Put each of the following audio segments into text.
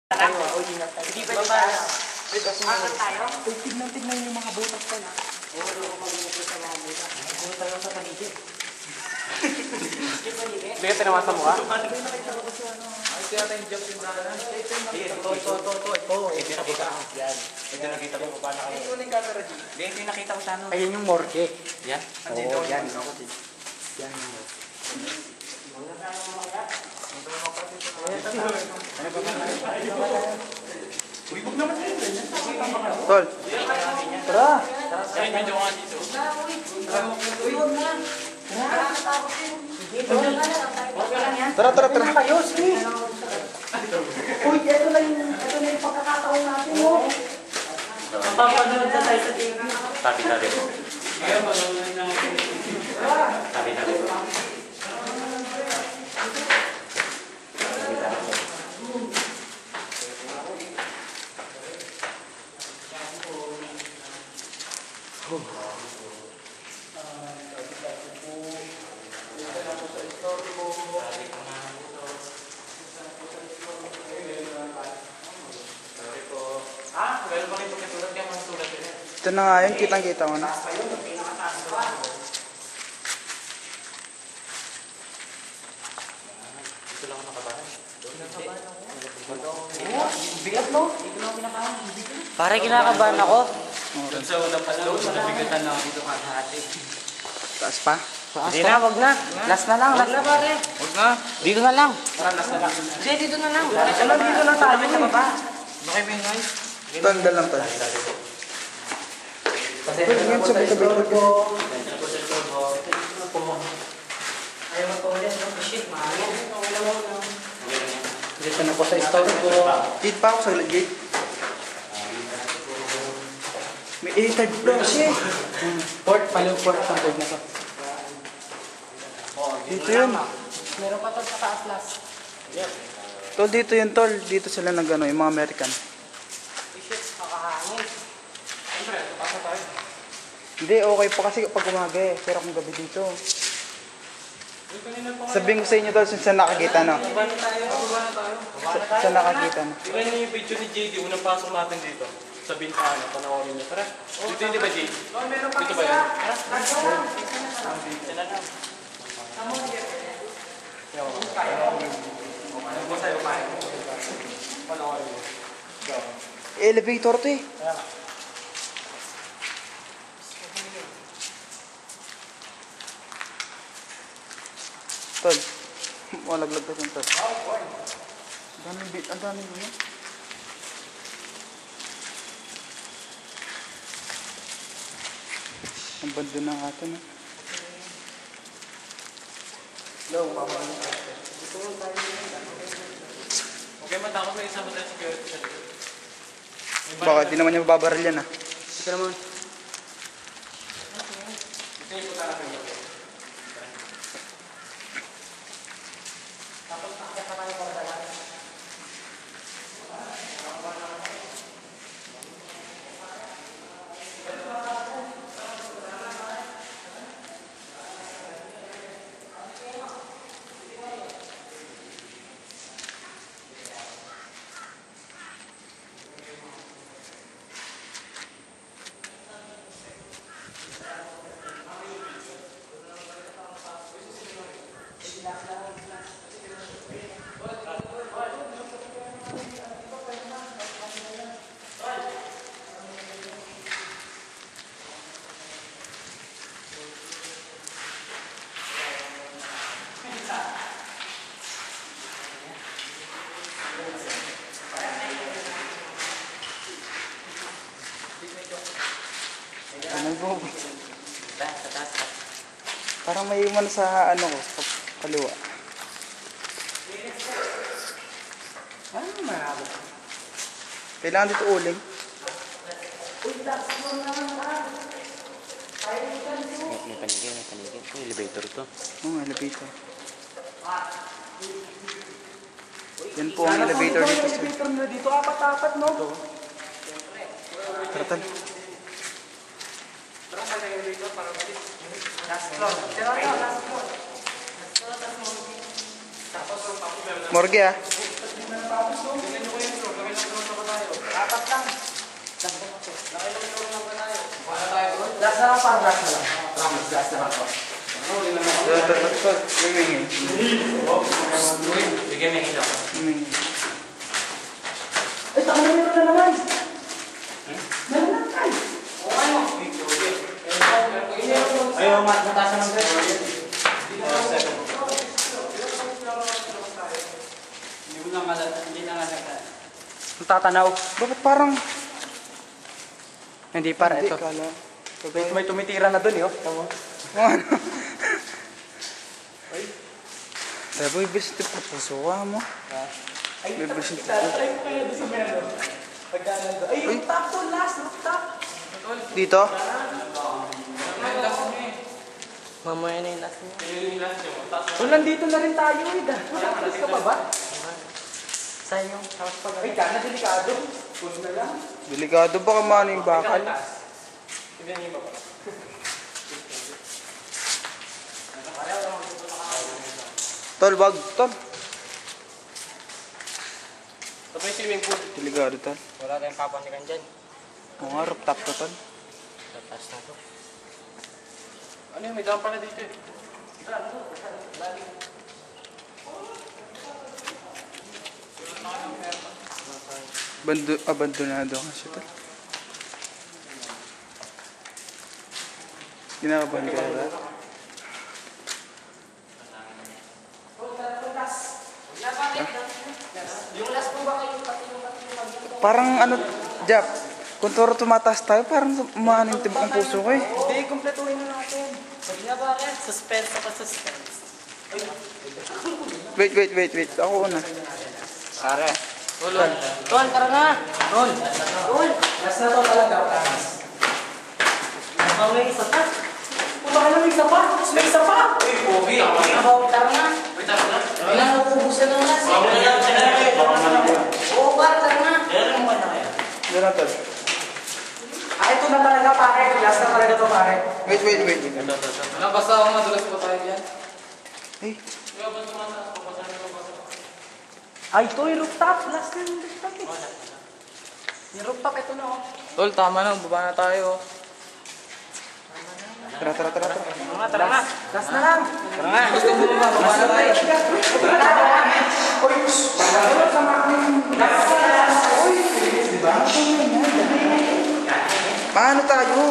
Hindi pa ba? Akan tayo? Tignan yung mga butas ko na. Oo, mag-iingat sa mga butas. Butas lang sa paligid. Hindi ka tinawasan mo ka? Ito yata yung job yung dana. Ito. Ito nakita ko. Yan. Ito nakita ko kung paano kayo. Ito yung camera dito. Ito yung nakita ko sa ano. Ayun yung morgue. Yan? Oo, yan. Yan. Tol. Tara. Tara. Uy, ito na yung pagkakataon natin, no? Papapanood na tayo sa TV. Tabi po. Tabi po. Ito na nga yun, kitang-kita mo na. Bigat, no? Pare, kinakabahan ako. Doon sa unang paslow, nabigatan lang dito kahati. Taas pa? Hindi na, wag na. Last na lang, last na pare. Huwag na. Dito na lang. Last na lang. Hindi, dito na lang. Dito na tayo sa baba. Bakit may noise? Tol, lang tol. Tol, ngayon sa bita-bita ko. Ayaw mo po ulit, no? Shit, mahangin. Dito na po sa store ko. Gate pa ako sa gate. May A-card plus eh. Port, palong port ng code na to. Dito yun. Meron pa to sa taas last. Tol, dito yun tol. Dito sila nag-ano, yung mga American. Shit, makahangin. Hindi, okay pa kasi pag umaga eh. Pero kung gabi dito. Sabihin ko sa inyo tol, saan nakakita no? Saan nakakita no? Tignan niyo yung video ni JD, unang pasok natin dito. Sa bintana, panoorin niyo. Tara. Dito hindi ba JD? Dito ba yun? Elevator to eh. Tol, malaglag ka dyan tol. Ang dami mo na. Ang bando ng atin eh. Okay, matakot na isang matalas security siya. Baka di naman niya mababaril yan ah. Ito naman. Ano po? Parang may iwan sa ano ko, sa kaliwa. Marami. Kailangan dito uling. May panigin. May elevator to. Oo, elevator. Yan po ang elevator dito. Elevator nila dito, apat-apat, no? Tara tol. Last floor. Last floor. Morgue ah. Tingnan nyo ko yung floor. Last na lang, parang last na lang. Promise, last na lang to. Lumingi. Bigyan mo yung ilaw. Lumingi. Ay, saka na meron na naman. Meron na tayo. Ayaw, matasan ng bread. Ang tatanaw. Bakit parang... Hindi, para Hindi, ito. kala. May tumitira na dun, eh. Tama. Ano? Sabi mo, ibig sabihin ko, puso ka mo. May ibig sabihin. Ay, rooftop to, last rooftop. Dito? Mamaya na yung last niya. So, nandito na rin tayo, eh. Nakakalas ka pa ba? Sayang yung house pag... Ay, ka na, delikado. Puno na lang. Delikado baka maano yung bakal. Tol, wag. Tol. Tapos yung swimming pool. Delikado, tol. Wala tayong papanikan dyan. Oo nga, rooftop to, tol. Tatas na to. Ano yun? May dam pala dito eh. Abandonado kasi, tol. Ginakabahan ka ba? Parang ano, Jap, kung turo tumataas tayo, parang umaano yung tibok ng puso ko eh. Hindi, kumpletuhin na natin. Sabi na ba rin? Suspense ako, suspense. Wait. Ako una. Pare. Tol, tara na! Tol. Tol. Last na to talaga, promise. Baka may isa pa. Baka na may isa pa. May isa pa. Uy, pogi. Tara na! Wala na ubusan ng last. Oo, tara na! Diyan na, tol. Ah, ito na talaga, pare. Last na talaga to, pare. Wait. Ano, basta ako madulas po tayo dyan. Hey, Ay, ito yung rooftop. Last na yung rooftop eh. Yung rooftop, ito na oh. Tol, tama na. Baba na tayo. tara. Tara na! Last na lang. Tara nga. Gusto mo ba? Baba na tayo. paano tayo?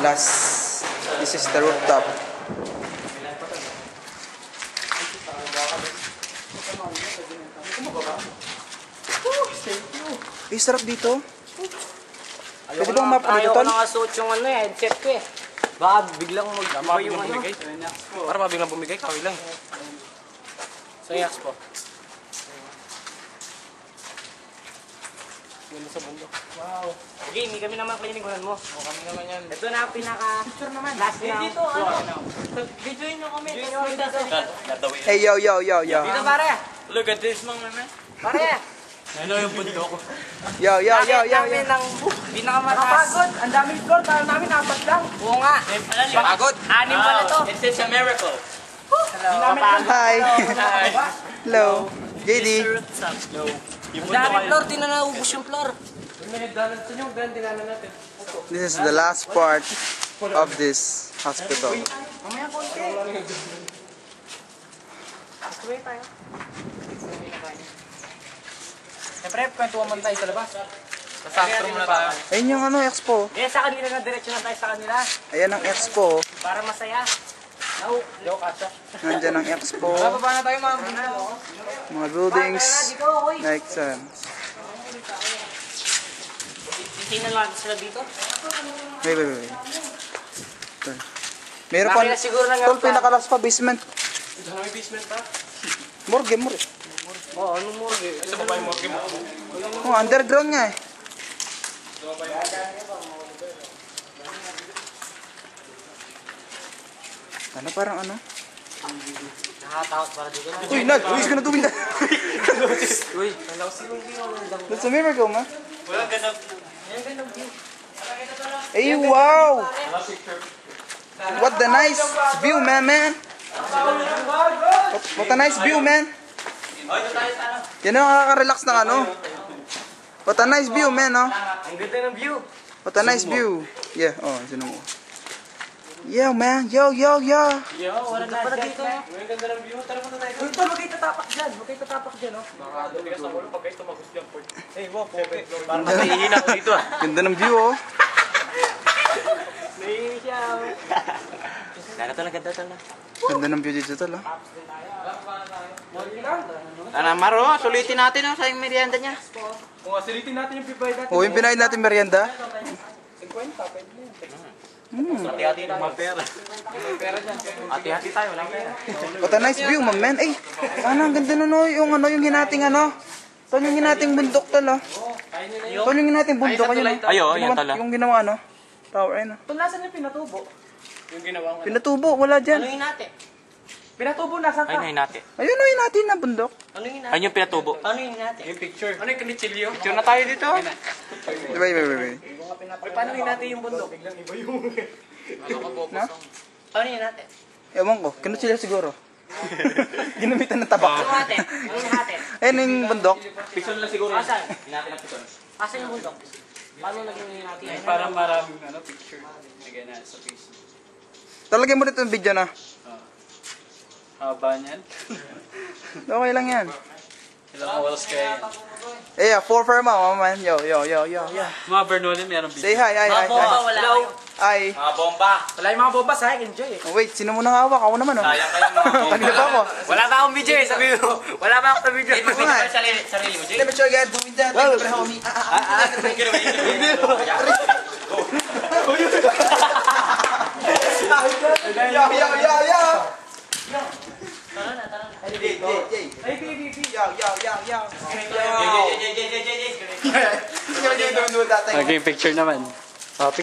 Last. This is the rooftop. Eh, sarap dito. Pwede bang map dito, Ayaw ko tol? nakasuot yung ano eh, headset ko eh. Baka biglang mag-iba yung ano. Bumigay. Para mabiglang bumigay. Kawin lang. So, yes po. Ganda sa bundok. Wow. Sige, hindi kami naman pinigunan mo. O kami naman yan. Ito na ang pinaka... Picture naman. Last na. Dito, ano? Videoin nyo kami. Hey, yo. Dito, pare. Look at this mga man. Pare. Ano yung bundok? Yo. Nakit namin ng pinakamataas. Nakapagod. Ang daming floor. Kala namin apat lang. Oo nga. Pagod. Anim pala to. It's a miracle. Hi. Hello. JD. Yung Ang dami floor, di na naubos yung floor. Saan yung grand dinanan natin? This is the last part of this hospital. Mamaya konti. Tuloy tayo. Siyempre, kwentuhan mo tayo sa labas. Sasastro muna tayo. Ayun yung ano, expo. Kaya sa kanila na diretso na tayo sa kanila. Ayan ang expo. Para masaya. Joke asa. Nandyan ang expo. Baba na tayo, ma'am. Mga buildings. Like sun. Titingnan lang sila dito. Wait. Tol. Meron pa. Bakit na siguro ng Tol, pinakalas pa, basement. Ito na may basement pa. Morgue. Oo, anong morgue? Sa baba yung morgue mo. Oh, underground nga eh. Ano parang ano? Nakatakot para dito lang. Uy, Nad! Uy, gonna doing that! Uy, That's a miracle, man. Walang ganap. ayan ganda view. Hey, wow! What the nice view, man. What a nice view, man. Yan ang nakaka-relax ng ano. What a nice view, man, oh. Ang ganda ng view. What a nice view. Yeah, oh, sino mo. Yo, man. Yo, yo, yo. Yo, wala na pala dito. Ang ganda ng view. Tara muna tayo. Ito, wag kayo tatapak dyan. Wag kayo tatapak dyan, oh. Nakakatigas ang ulo pag kayo tumagos dyan. Eh, wow, poke. Parang nahihina ko dito, ah. Ganda ng view, oh. Nahihina siya, oh. Ganda to na, ganda to na. Ganda ng view dito, tol, oh. Ano, Maro, sulitin natin, oh, sa yung merienda niya. Kung asilitin natin yung pibay natin. Oh, yung pinain natin merienda. Hati-hati na mga pera. Hati-hati tayo, wala pera. What a nice view, my man. Ay, ano, ang ganda nun, oh. Yung hinating, ano. Tol, yung hinating bundok, tol, oh. Tol, yung hinating bundok, ayun, oh. Ayo, yan tala. Yung ginawa, ano. Tower, ayun, oh. Ito, nasan yung pinatubo? Yung ginawa ko. Pinatubo, wala dyan. Ano yung natin? Pinatubo, nasan ka? Ayun yung natin. Ayun, oh, hinating na bundok. Ano yung natin? Ayun yung pinatubo. Ano yung natin? Yung picture. Ano yung kanichilyo? Picture na tayo dito. Wait. Paano yung natin yung bundok? Na? Ano yung natin? Ewan ko, kinutsila siguro. Ginamitan ng tabak. Ano natin? Ano yung natin? Ayun yung bundok. Picture na lang siguro. Asan? Hinati ng picture. Asan yung bundok? Paano naging natin? Parang maraming picture. Sige na sa Facebook. Talagyan mo dito yung video na. Haba niyan. Okay lang yan. Ilang walls kaya yan. Eh, yeah, 4 for mo, man. Yo. Mga Bernoulli, meron video. Say hi. Wala kayo. Hi. Mga bomba. Wala yung mga boba sa akin, enjoy eh. Oh, wait, sino muna hawak? Ako naman, oh. Sayang kayo mga bomba. Kanina pa ako. Wala ba akong video eh, sabi mo. Wala ba akong video? Eh, Oo nga eh. sarili mo, Jay. Let me show you guys. Boom that. Wow. Homie. Yo. Tara na. Jay. Yo. Okay, picture naman.